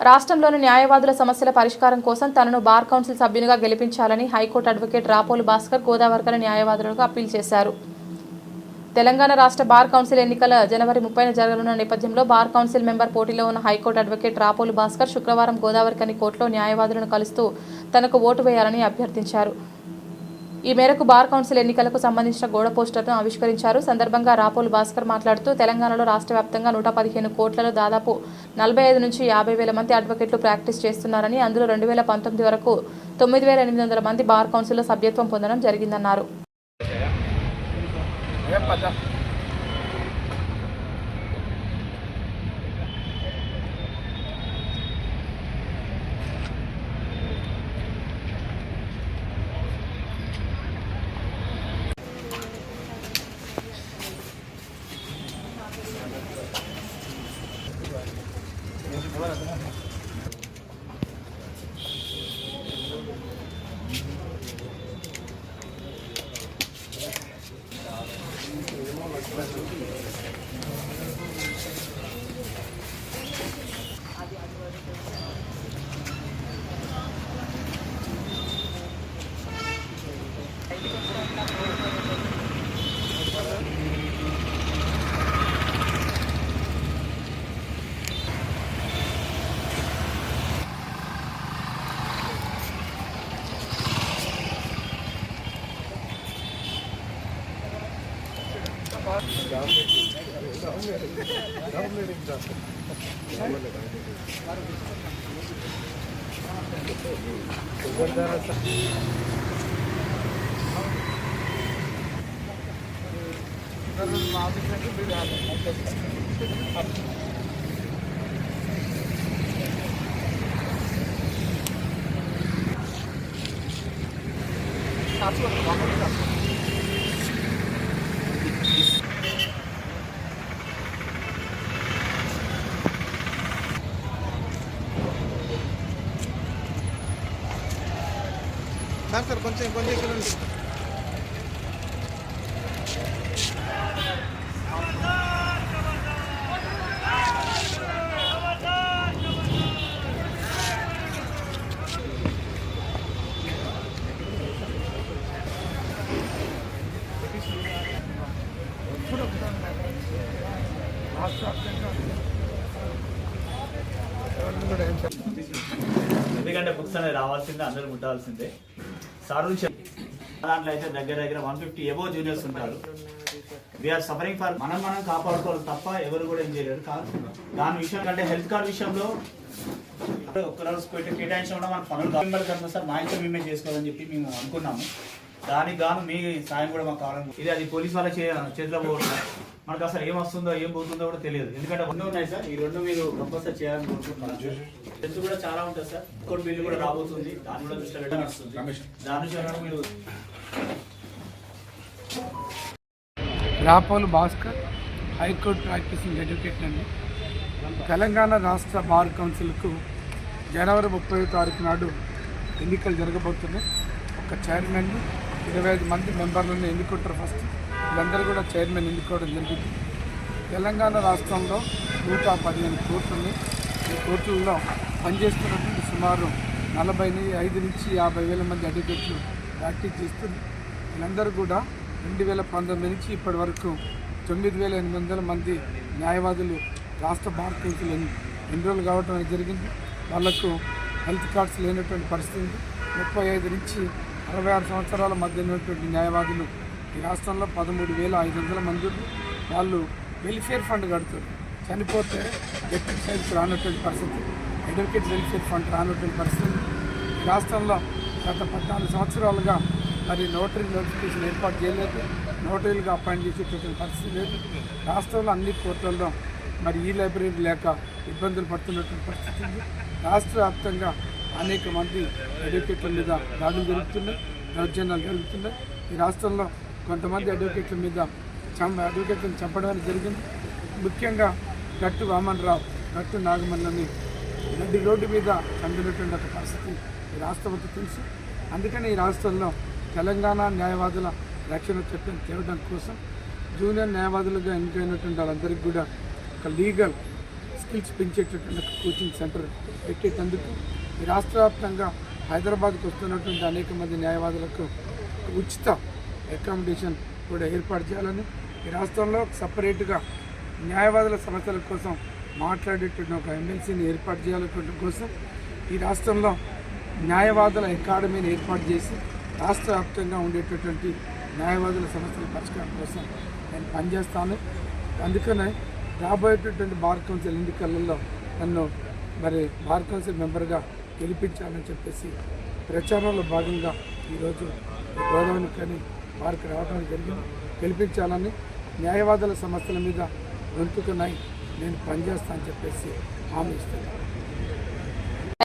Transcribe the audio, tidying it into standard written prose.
రాష్ట్రంలోని న్యాయవాదుల సమస్యల పరిష్కారం కోసం తనను బార్ కౌన్సిల్ సభ్యునిగా గెలిపించాలని హైకోర్టు అడ్వకేట్ రాపోలు భాస్కర్ గోదావరికర న్యాయవాదులకు అప్పీల్ చేశారు. తెలంగాణ రాష్ట్ర బార్ కౌన్సిల్ ఎన్నికల జనవరి 30న జరగనున్న నేపథ్యంలో బార్ కౌన్సిల్ మెంబర్ పోటీలో ఉన్న హైకోర్టు అడ్వకేట్ రాపోలు భాస్కర్ శుక్రవారం గోదావరికని కోర్టులో న్యాయవాదులను కలుస్తూ తనకు ఓటు వేయాలని అభ్యర్థించారు. ఈ మేరకు బార్ కౌన్సిల్ ఎన్నికలకు సంబంధించిన గోడ పోస్టర్ను ఆవిష్కరించారు. సందర్భంగా రాపోలు భాస్కర్ మాట్లాడుతూ తెలంగాణలో రాష్ట్ర వ్యాప్తంగా 115 కోట్లలో దాదాపు 45 నుంచి 50 వేల మంది అడ్వకేట్లు ప్రాక్టీస్ చేస్తున్నారని, అందులో 2019 వరకు 9,800 మంది బార్ కౌన్సిల్లో సభ్యత్వం పొందడం జరిగిందన్నారు. సార్ కొంచెం ఎందుకంటే బుక్స్ అనేది రావాల్సిందే, అందరూ ముట్టాల్సిందే. సార్ నుంచి దాంట్లో అయితే దగ్గర 150 ఎబో జూనియర్స్ ఉంటారు. వీఆర్ సఫరింగ్ ఫర్ మనం కాపాడుకోవాలి తప్ప ఎవరు కూడా ఏం చేయలేరు. దాని విషయం కంటే హెల్త్ కార్డ్ విషయంలో ఒక్కరోజు కేటాయించడం కూడా మన పనులు గవర్నమెంట్ సార్ మా ఇంట్లో మేమే చేసుకోవాలని చెప్పి మేము అనుకున్నాము. దానికి గాను మీ సాయం కూడా మాకు కావాలని, ఇది అది పోలీస్ వాళ్ళ చేతిలో పోతుంది. మనకు అసలు ఏం వస్తుందో ఏం పోతుందో కూడా తెలియదు. ఎందుకంటే 2 ఉన్నాయి సార్, ఈ 2 మీరు కంపల్సరీ చేయాలని కోరుకుంటున్నాను. హెల్త్ కూడా చాలా ఉంటుంది సార్. కోర్టు బిల్లు కూడా రాబోతుంది, దాని కూడా దృష్టిలో పెట్టడం వస్తుంది. దాని నుంచి మీరు Rapolu Bhaskar high court practicing advocate అండి. తెలంగాణ రాష్ట్ర బార్ కౌన్సిల్కు జనవరి 30వ తారీఖు నాడు ఎన్నికలు జరగబోతున్నాయి. ఒక చైర్మన్ 25 మంది మెంబర్లను ఎన్నుకుంటారు. ఫస్ట్ వీళ్ళందరూ కూడా చైర్మన్ ఎన్నుకోవడం జరిగింది. తెలంగాణ రాష్ట్రంలో 115 కోర్టులు ఉన్నాయి. ఈ కోర్టుల్లో పనిచేస్తున్నటువంటి సుమారు 45 నుంచి 50 వేల మంది అడ్వకేట్లు ప్రాక్టీస్ చేస్తుంది. వీళ్ళందరూ కూడా 2019 నుంచి ఇప్పటి వరకు 9,800 మంది న్యాయవాదులు రాష్ట్ర బార్ కౌన్సిల్ ఎన్రోల్ కావడం అనేది జరిగింది. వాళ్లకు హెల్త్ కార్డ్స్ లేనటువంటి పరిస్థితి. 35 నుంచి 66 సంవత్సరాల మధ్య ఉన్నటువంటి న్యాయవాదులు ఈ రాష్ట్రంలో 13,500 మంది. వాళ్ళు వెల్ఫేర్ ఫండ్ కడుతారు. చనిపోతే ఎలక్ట్రిక్ సైడ్కి రానటువంటి పరిస్థితి, అడ్వకేట్ వెల్ఫేర్ ఫండ్ రానటువంటి పరిస్థితి. ఈ రాష్ట్రంలో గత 14 సంవత్సరాలుగా మరి నోటరీ నోటిఫికేషన్ ఏర్పాటు చేయలేదు, నోటరీలుగా అపాయింట్ చేసేటటువంటి పరిస్థితి లేదు. రాష్ట్రంలో అన్ని కోర్టుల్లో మరి ఈ లైబ్రరీ లేక ఇబ్బందులు పడుతున్నటువంటి పరిస్థితి ఉంది. రాష్ట్ర వ్యాప్తంగా అనేక మంది అడ్వకేట్ల మీద దాడులు జరుగుతున్నాయి, దౌర్జన్యాలు జరుగుతున్నాయి. ఈ రాష్ట్రంలో కొంతమంది అడ్వకేట్ల మీద అడ్వకేట్లను చంపడం జరిగింది. ముఖ్యంగా గట్టు వామన్రావు, గట్టు నాగమల్లని నడి రోడ్డు మీద చంపినటువంటి ఒక పరిస్థితి ఈ రాష్ట్రంతో తెలుసు. అందుకని ఈ రాష్ట్రంలో తెలంగాణ న్యాయవాదుల రక్షణ చట్టం తేవడం కోసం జూనియర్ న్యాయవాదులుగా ఎన్నికైనటువంటి వాళ్ళందరికీ కూడా ఒక లీగల్ స్కిల్ స్కిల్స్ పెంచేటటువంటి ఒక కోచింగ్ సెంటర్ పెట్టేటందుకు ఈ రాష్ట్ర వ్యాప్తంగా హైదరాబాద్కు వస్తున్నటువంటి అనేక మంది న్యాయవాదులకు ఉచిత అకామిడేషన్ కూడా ఏర్పాటు చేయాలని, ఈ రాష్ట్రంలో సపరేట్గా న్యాయవాదుల సమస్యల కోసం మాట్లాడేటువంటి ఒక ఎమ్మెల్సీని ఏర్పాటు చేయాలనేటువంటి కోసం ఈ రాష్ట్రంలో న్యాయవాదుల అకాడమీని ఏర్పాటు చేసి రాష్ట్ర వ్యాప్తంగా ఉండేటటువంటి న్యాయవాదుల సమస్యల పరిష్కారం కోసం నేను పనిచేస్తాను. అందుకనే రాబోయేటటువంటి బార్ కౌన్సిల్ ఎన్నికలలో నన్ను మరి బార్ కౌన్సిల్ మెంబర్గా గెలిపించాలని చెప్పేసి ప్రచారంలో భాగంగా ఈరోజు గోదావరి కానీ వారికి రావడం జరిగింది. గెలిపించాలని, న్యాయవాదుల సమస్యల మీద గొంతుకున్నాయి నేను పనిచేస్తానని చెప్పేసి హామీ ఇస్తున్నాను.